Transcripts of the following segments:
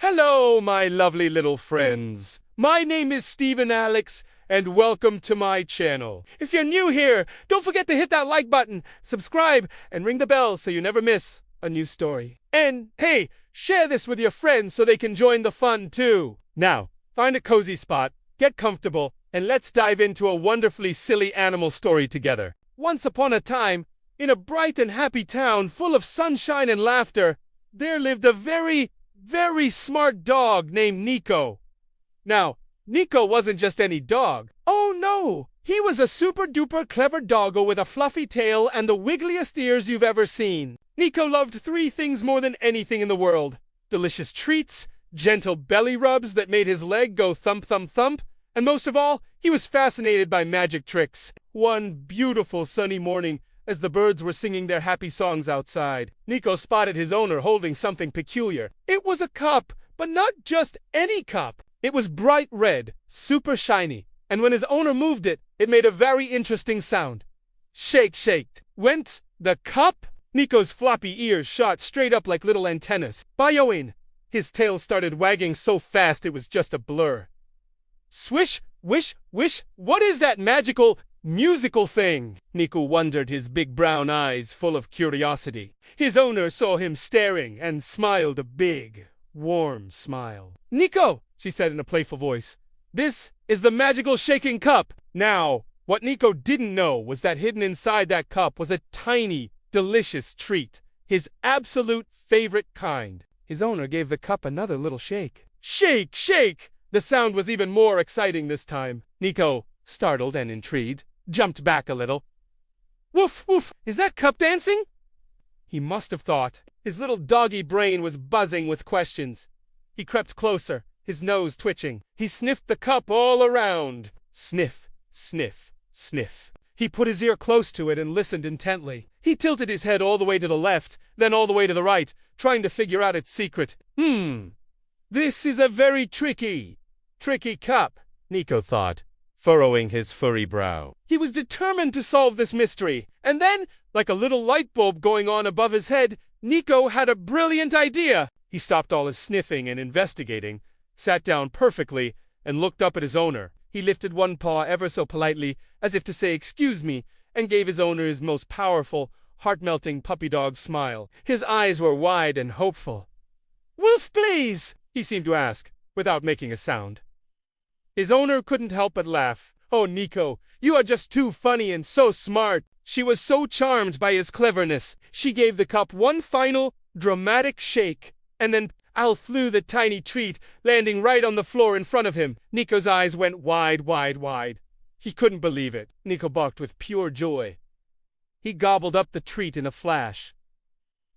Hello, my lovely little friends. My name is Stephen Alex, and welcome to my channel. If you're new here, don't forget to hit that like button, subscribe, and ring the bell so you never miss a new story. And hey, share this with your friends so they can join the fun too. Now, find a cozy spot, get comfortable, and let's dive into a wonderfully silly animal story together. Once upon a time, in a bright and happy town full of sunshine and laughter, there lived a very smart dog named Nico. Now, Nico wasn't just any dog. Oh no! He was a super-duper clever doggo with a fluffy tail and the wiggliest ears you've ever seen. Nico loved three things more than anything in the world: delicious treats, gentle belly rubs that made his leg go thump thump thump, and most of all, he was fascinated by magic tricks. One beautiful sunny morning, as the birds were singing their happy songs outside, Nico spotted his owner holding something peculiar. It was a cup, but not just any cup. It was bright red, super shiny, and when his owner moved it, it made a very interesting sound. Shake, shaked. Went the cup? Nico's floppy ears shot straight up like little antennas. Bayoing! His tail started wagging so fast it was just a blur. Swish, wish, wish, what is that musical thing? Nico wondered, his big brown eyes full of curiosity. His owner saw him staring and smiled a big, warm smile. "Nico," she said in a playful voice, "this is the magical shaking cup." Now, what Nico didn't know was that hidden inside that cup was a tiny, delicious treat, his absolute favorite kind. His owner gave the cup another little shake. Shake, shake! The sound was even more exciting this time. Nico, startled and intrigued, jumped back a little. Woof, woof, is that cup dancing? He must have thought. His little doggy brain was buzzing with questions. He crept closer, his nose twitching. He sniffed the cup all around. Sniff, sniff, sniff. He put his ear close to it and listened intently. He tilted his head all the way to the left, then all the way to the right, trying to figure out its secret. This is a very tricky cup, Nico thought, furrowing his furry brow. He was determined to solve this mystery. And then, like a little light bulb going on above his head, Nico had a brilliant idea. He stopped all his sniffing and investigating, sat down perfectly, and looked up at his owner. He lifted one paw ever so politely, as if to say "excuse me," and gave his owner his most powerful, heart-melting puppy dog smile. His eyes were wide and hopeful. "Wolf, please?" he seemed to ask, without making a sound. His owner couldn't help but laugh. "Oh, Nico, you are just too funny and so smart." She was so charmed by his cleverness, she gave the cup one final, dramatic shake, and then out flew the tiny treat, landing right on the floor in front of him. Nico's eyes went wide, wide, wide. He couldn't believe it. Nico barked with pure joy. He gobbled up the treat in a flash.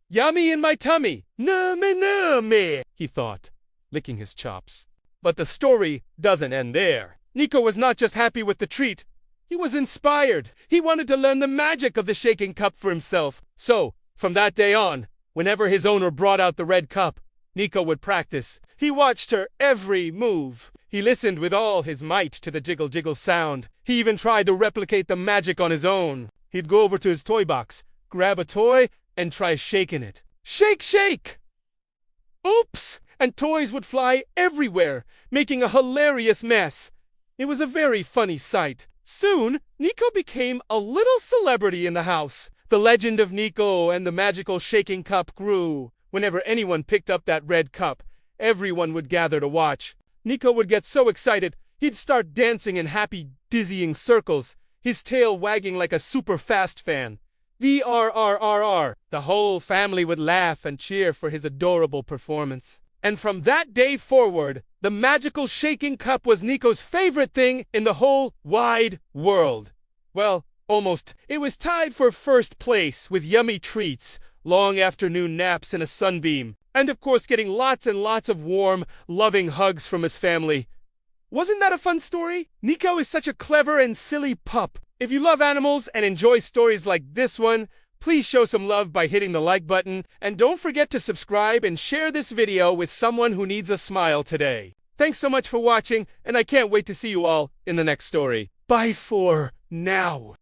"Yummy in my tummy! Nummy, nummy!" he thought, licking his chops. But the story doesn't end there. Nico was not just happy with the treat. He was inspired. He wanted to learn the magic of the shaking cup for himself. So, from that day on, whenever his owner brought out the red cup, Nico would practice. He watched her every move. He listened with all his might to the jiggle-jiggle sound. He even tried to replicate the magic on his own. He'd go over to his toy box, grab a toy, and try shaking it. Shake, shake! Oops! And toys would fly everywhere, making a hilarious mess. It was a very funny sight. Soon, Nico became a little celebrity in the house. The legend of Nico and the magical shaking cup grew. Whenever anyone picked up that red cup, everyone would gather to watch. Nico would get so excited, he'd start dancing in happy, dizzying circles, his tail wagging like a super fast fan. VRRRR. The whole family would laugh and cheer for his adorable performance. And from that day forward, the magical shaking cup was Nico's favorite thing in the whole wide world. Well, almost. It was tied for first place with yummy treats, long afternoon naps and a sunbeam, and of course getting lots and lots of warm, loving hugs from his family. Wasn't that a fun story? Nico is such a clever and silly pup. If you love animals and enjoy stories like this one, please show some love by hitting the like button, and don't forget to subscribe and share this video with someone who needs a smile today. Thanks so much for watching, and I can't wait to see you all in the next story. Bye for now.